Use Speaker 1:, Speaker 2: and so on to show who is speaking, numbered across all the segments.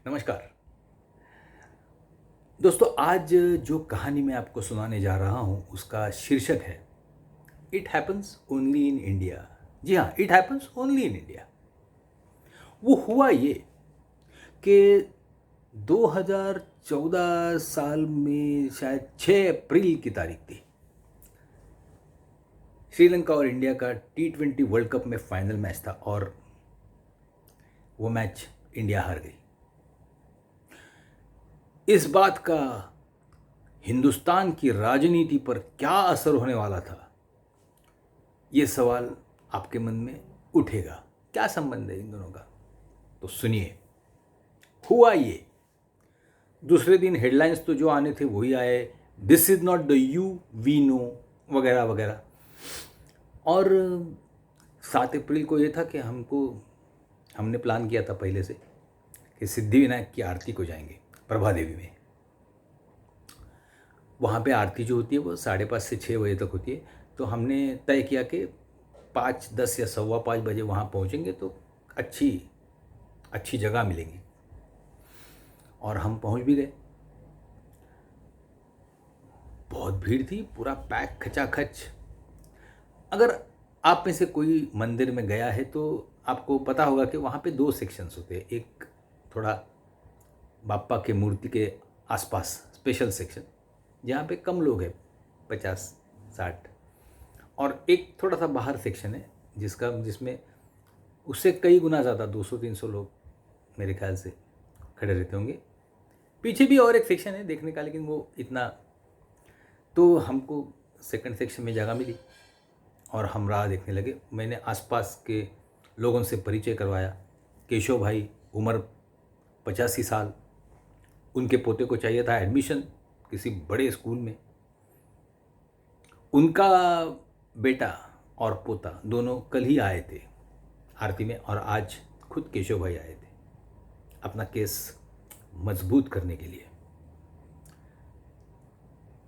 Speaker 1: नमस्कार दोस्तों। आज जो कहानी मैं आपको सुनाने जा रहा हूँ उसका शीर्षक है it happens only in India. जी हाँ, it happens only in India. वो हुआ ये कि 2014 साल में शायद 6 अप्रैल की तारीख थी। श्रीलंका और इंडिया का T20 वर्ल्ड कप में फाइनल मैच था और वो मैच इंडिया हार गई। इस बात का हिंदुस्तान की राजनीति पर क्या असर होने वाला था, ये सवाल आपके मन में उठेगा। क्या संबंध है इन दोनों का? तो सुनिए। हुआ ये, दूसरे दिन हेडलाइंस तो जो आने थे वही आए, this is not the you we know वगैरह वगैरह। और 7 अप्रैल को ये था कि हमने प्लान किया था पहले से कि सिद्धि विनायक की आरती को जाएंगे प्रभा देवी में। वहाँ पे आरती जो होती है वो 5:30 से 6 बजे तक होती है। तो हमने तय किया कि 5:10 या 5:15 बजे वहाँ पहुँचेंगे तो अच्छी जगह मिलेंगी। और हम पहुँच भी गए। बहुत भीड़ थी, पूरा पैक खचाखच। अगर आप में से कोई मंदिर में गया है तो आपको पता होगा कि वहाँ पे 2 सेक्शंस होते हैं। एक थोड़ा बाप्पा के मूर्ति के आसपास स्पेशल सेक्शन जहाँ पे कम लोग हैं, 50-60, और एक थोड़ा सा बाहर सेक्शन है जिसमें उससे कई गुना ज़्यादा 200-300 लोग मेरे ख्याल से खड़े रहते होंगे। पीछे भी और एक सेक्शन है देखने का, लेकिन वो इतना। तो हमको सेकंड सेक्शन में जगह मिली और हम राह देखने लगे। मैंने आसपास के लोगों से परिचय करवाया। केशव भाई, उम्र 85 साल, उनके पोते को चाहिए था एडमिशन किसी बड़े स्कूल में। उनका बेटा और पोता दोनों कल ही आए थे आरती में, और आज खुद केशव भाई आए थे अपना केस मजबूत करने के लिए।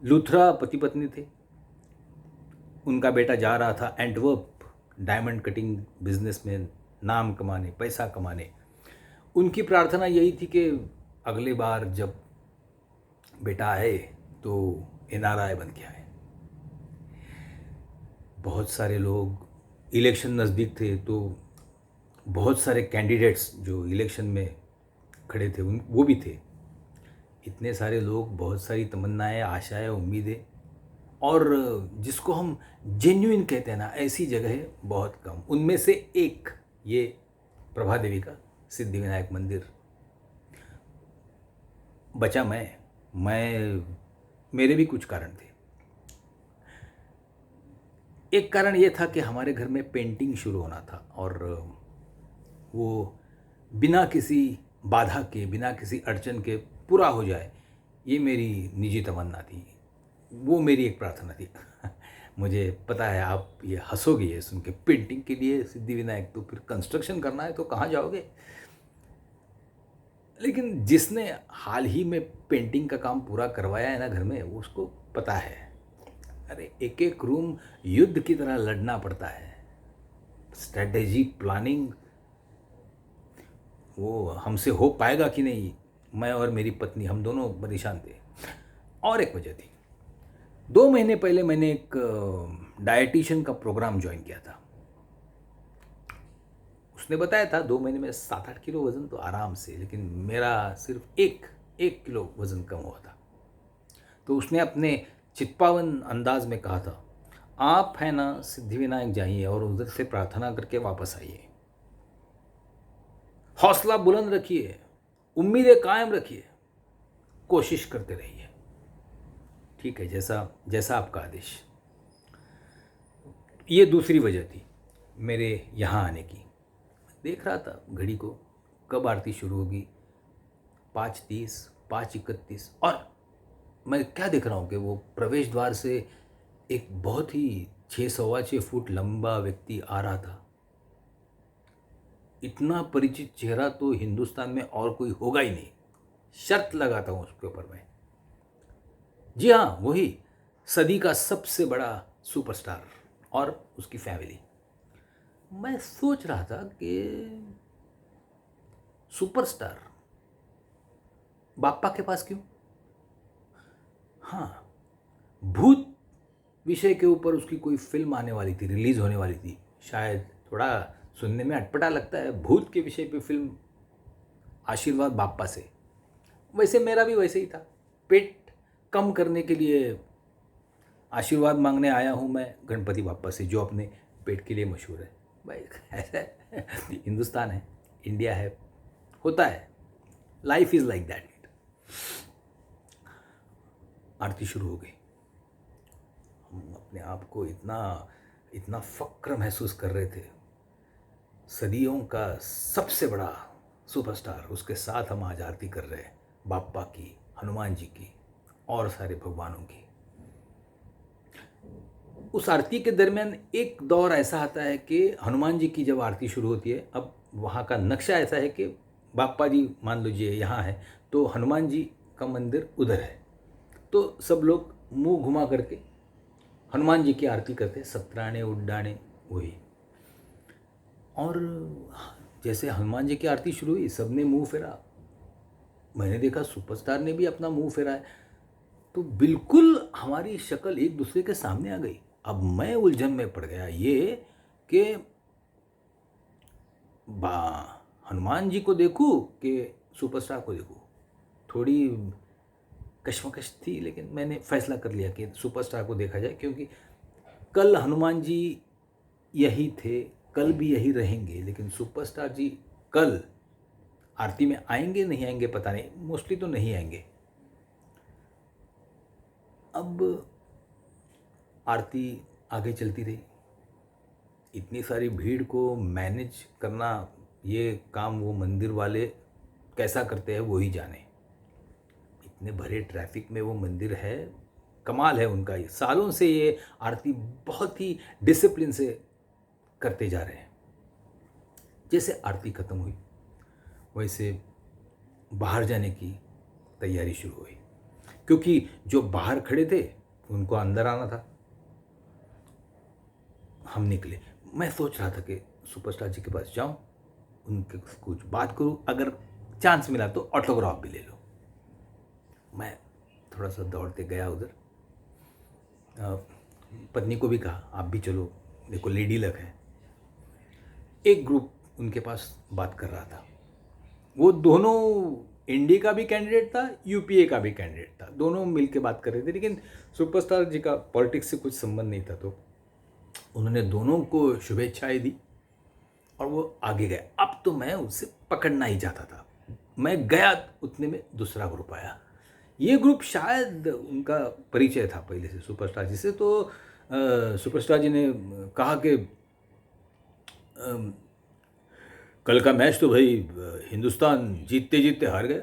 Speaker 1: लूथरा पति पत्नी थे। उनका बेटा जा रहा था एंटवर्प डायमंड कटिंग बिजनेस में नाम कमाने, पैसा कमाने। उनकी प्रार्थना यही थी कि अगली बार जब बेटा आए तो NRI बन के आए। बहुत सारे लोग, इलेक्शन नज़दीक थे तो बहुत सारे कैंडिडेट्स जो इलेक्शन में खड़े थे वो भी थे। इतने सारे लोग, बहुत सारी तमन्नाएं, आशाएं, उम्मीदें, और जिसको हम जेन्युइन कहते हैं ना, ऐसी जगह बहुत कम। उनमें से एक ये प्रभा देवी का सिद्धि विनायक मंदिर। बचा मैं मेरे भी कुछ कारण थे। एक कारण ये था कि हमारे घर में पेंटिंग शुरू होना था और वो बिना किसी बाधा के, बिना किसी अड़चन के पूरा हो जाए, ये मेरी निजी तमन्ना थी। वो मेरी एक प्रार्थना थी। मुझे पता है आप ये हंसोगे ये सुन के, पेंटिंग के लिए सिद्धि विनायक, तो फिर कंस्ट्रक्शन करना है तो कहाँ जाओगे? लेकिन जिसने हाल ही में पेंटिंग का काम पूरा करवाया है ना घर में, उसको पता है। अरे एक एक रूम युद्ध की तरह लड़ना पड़ता है। स्ट्रेटेजी, प्लानिंग, वो हमसे हो पाएगा कि नहीं। मैं और मेरी पत्नी, हम दोनों परेशान थे। और एक वजह थी, 2 महीने पहले मैंने एक डाइटिशियन का प्रोग्राम ज्वाइन किया था। उसने बताया था 2 महीने में 7-8 किलो वज़न तो आराम से, लेकिन मेरा सिर्फ एक किलो वज़न कम हुआ था। तो उसने अपने चित्पावन अंदाज में कहा था, आप है ना सिद्धिविनायक जाइए और उधर से प्रार्थना करके वापस आइए। हौसला बुलंद रखिए, उम्मीदें कायम रखिए, कोशिश करते रहिए। ठीक है, जैसा जैसा आपका आदेश। ये दूसरी वजह थी मेरे यहाँ आने की। देख रहा था घड़ी को, कब आरती शुरू होगी। 5:30, 5:31, और मैं क्या देख रहा हूँ कि वो प्रवेश द्वार से एक बहुत ही 6-6.25 फुट लंबा व्यक्ति आ रहा था। इतना परिचित चेहरा तो हिंदुस्तान में और कोई होगा ही नहीं, शर्त लगाता हूँ उसके ऊपर मैं। जी हाँ, वही सदी का सबसे बड़ा सुपरस्टार और उसकी फैमिली। मैं सोच रहा था कि सुपरस्टार, बाप्पा के पास क्यों? हाँ, भूत विषय के ऊपर उसकी कोई फिल्म आने वाली थी, रिलीज होने वाली थी। शायद थोड़ा सुनने में अटपटा लगता है, भूत के विषय पे फिल्म, आशीर्वाद बाप्पा से। वैसे मेरा भी वैसे ही था, पेट कम करने के लिए आशीर्वाद मांगने आया हूँ मैं गणपति बाप्पा से, जो अपने पेट के लिए मशहूर है। भाई ऐसा है, हिंदुस्तान है, इंडिया है, होता है, लाइफ इज़ लाइक दैट। आरती शुरू हो गई। हम अपने आप को इतना इतना फ़क्र महसूस कर रहे थे, सदियों का सबसे बड़ा सुपरस्टार, उसके साथ हम आज आरती कर रहे हैं, बाप्पा की, हनुमान जी की और सारे भगवानों की। उस आरती के दरमियान एक दौर ऐसा आता है कि हनुमान जी की जब आरती शुरू होती है, अब वहाँ का नक्शा ऐसा है कि बाप्पा जी मान लीजिए यहाँ है, तो हनुमान जी का मंदिर उधर है, तो सब लोग मुंह घुमा करके हनुमान जी की आरती करते हैं, सतराणे उड्डाणे वही। और जैसे हनुमान जी की आरती शुरू हुई, सबने मुंह फेरा, मैंने देखा सुपरस्टार ने भी अपना मुंह फेरा है, तो बिल्कुल हमारी शक्ल एक दूसरे के सामने आ गई। अब मैं उलझन में पड़ गया ये कि हनुमान जी को देखूं कि सुपरस्टार को देखूं। थोड़ी कश्मकश थी, लेकिन मैंने फैसला कर लिया कि सुपरस्टार को देखा जाए, क्योंकि कल हनुमान जी यही थे, कल भी यही रहेंगे, लेकिन सुपरस्टार जी कल आरती में आएंगे नहीं आएंगे पता नहीं, मोस्टली तो नहीं आएंगे। अब आरती आगे चलती रही, इतनी सारी भीड़ को मैनेज करना, ये काम वो मंदिर वाले कैसा करते हैं वो ही जाने। इतने भरे ट्रैफिक में वो मंदिर है, कमाल है उनका। ये सालों से ये आरती बहुत ही डिसिप्लिन से करते जा रहे हैं। जैसे आरती ख़त्म हुई, वैसे बाहर जाने की तैयारी शुरू हुई, क्योंकि जो बाहर खड़े थे उनको अंदर आना था। हम निकले। मैं सोच रहा था कि सुपरस्टार जी के पास जाऊं, उनके कुछ बात करूं, अगर चांस मिला तो ऑटोग्राफ भी ले लो। मैं थोड़ा सा दौड़ते गया उधर, पत्नी को भी कहा आप भी चलो, देखो लेडी लक है। एक ग्रुप उनके पास बात कर रहा था, वो दोनों एनडीए का भी कैंडिडेट था, यूपीए का भी कैंडिडेट था, दोनों मिलके बात कर रहे थे, लेकिन सुपरस्टार जी का पॉलिटिक्स से कुछ संबंध नहीं था, तो उन्होंने दोनों को शुभेच्छाएं दी और वो आगे गए। अब तो मैं उससे पकड़ना ही चाहता था, मैं गया, उतने में दूसरा ग्रुप आया। ये ग्रुप शायद उनका परिचय था पहले से सुपरस्टार जी से, तो सुपरस्टार जी ने कहा कि कल का मैच तो भाई हिंदुस्तान जीतते जीतते हार गया।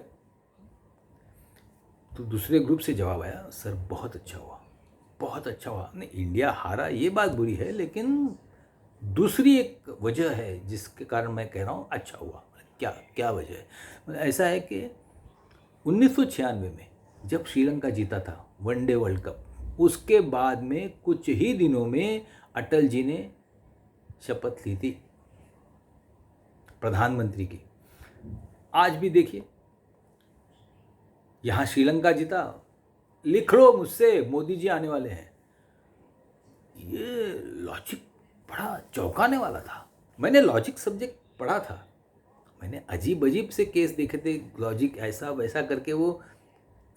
Speaker 1: तो दूसरे ग्रुप से जवाब आया, सर बहुत अच्छा हुआ, बहुत अच्छा हुआ। नहीं, इंडिया हारा ये बात बुरी है, लेकिन दूसरी एक वजह है जिसके कारण मैं कह रहा हूँ अच्छा हुआ। क्या क्या वजह है? ऐसा है कि 1996 में जब श्रीलंका जीता था वनडे वर्ल्ड कप, उसके बाद में कुछ ही दिनों में अटल जी ने शपथ ली थी प्रधानमंत्री की। आज भी देखिए, यहाँ श्रीलंका जीता, लिख लो मुझसे मोदी जी आने वाले हैं। ये लॉजिक बड़ा चौंकाने वाला था। मैंने लॉजिक सब्जेक्ट पढ़ा था, मैंने अजीब अजीब से केस देखे थे, लॉजिक ऐसा वैसा करके वो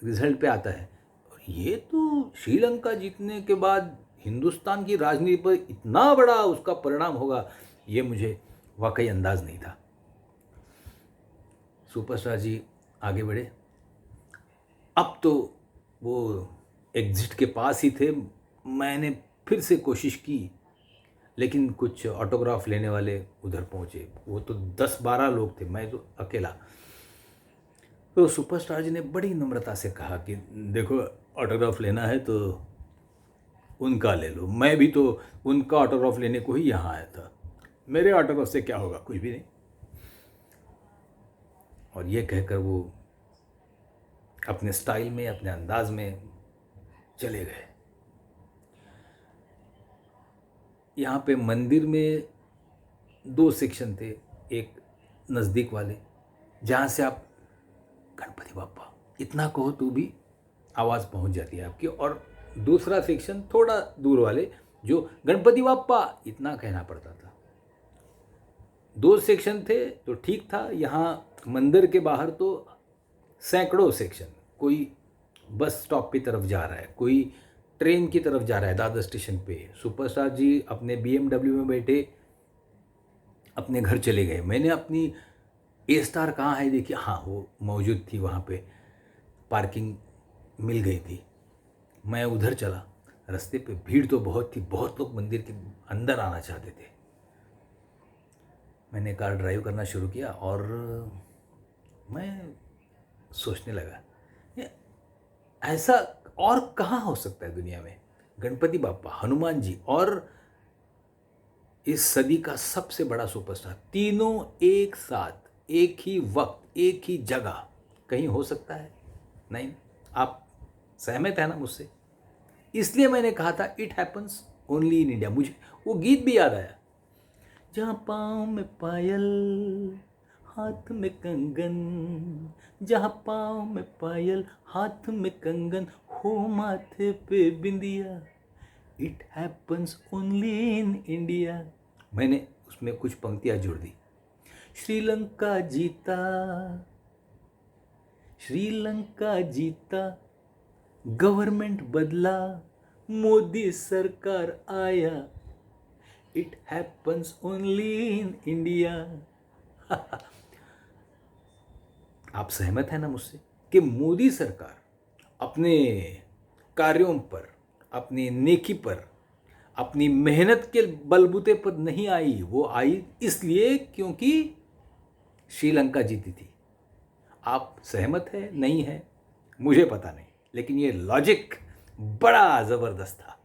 Speaker 1: रिजल्ट पे आता है। और ये तो श्रीलंका जीतने के बाद हिंदुस्तान की राजनीति पर इतना बड़ा उसका परिणाम होगा, ये मुझे वाकई अंदाज नहीं था। सुपरस्टार जी आगे बढ़े। अब तो वो एग्जिट के पास ही थे। मैंने फिर से कोशिश की, लेकिन कुछ ऑटोग्राफ लेने वाले उधर पहुंचे। वो तो 10-12 लोग थे, मैं तो अकेला। तो सुपरस्टार जी ने बड़ी नम्रता से कहा कि देखो, ऑटोग्राफ लेना है तो उनका ले लो, मैं भी तो उनका ऑटोग्राफ लेने को ही यहाँ आया था, मेरे ऑटोग्राफ से क्या होगा, कुछ भी नहीं। और ये कहकर वो अपने स्टाइल में, अपने अंदाज में चले गए। यहाँ पे मंदिर में 2 सेक्शन थे, एक नज़दीक वाले जहाँ से आप गणपति बाप्पा इतना कहो तो भी आवाज़ पहुंच जाती है आपकी। और दूसरा सेक्शन थोड़ा दूर वाले जो गणपति बाप्पा इतना कहना पड़ता था। दो सेक्शन थे तो ठीक था। यहाँ मंदिर के बाहर तो सैकड़ों सेक्शन, कोई बस स्टॉप की तरफ जा रहा है, कोई ट्रेन की तरफ जा रहा है दादर स्टेशन पे, सुपरस्टार जी अपने BMW में बैठे अपने घर चले गए। मैंने अपनी ए स्टार कहाँ है देखी, हाँ वो मौजूद थी वहाँ पे, पार्किंग मिल गई थी। मैं उधर चला, रास्ते पे भीड़ तो बहुत थी, बहुत लोग मंदिर के अंदर आना चाहते थे। मैंने कार ड्राइव करना शुरू किया और मैं सोचने लगा ये ऐसा और कहाँ हो सकता है दुनिया में। गणपति बाप्पा, हनुमान जी और इस सदी का सबसे बड़ा सुपरस्टार, तीनों एक साथ, एक ही वक्त, एक ही जगह, कहीं हो सकता है? नहीं। आप सहमत है ना मुझसे? इसलिए मैंने कहा था it happens only in India. मुझे वो गीत भी याद आया, जहाँ पाँव में पायल हाथ में कंगन, जहाँ पाँव में पायल हाथ में कंगन, हो माथे पे बिंदिया, it happens only in India. मैंने उसमें कुछ पंक्तियाँ जोड़ दी। श्रीलंका जीता, श्रीलंका जीता, गवर्नमेंट बदला, मोदी सरकार आया, it happens only in India. आप सहमत हैं ना मुझसे कि मोदी सरकार अपने कार्यों पर, अपनी नेकी पर, अपनी मेहनत के बलबूते पर नहीं आई, वो आई इसलिए क्योंकि श्रीलंका जीती थी। आप सहमत है नहीं है मुझे पता नहीं, लेकिन ये लॉजिक बड़ा ज़बरदस्त था।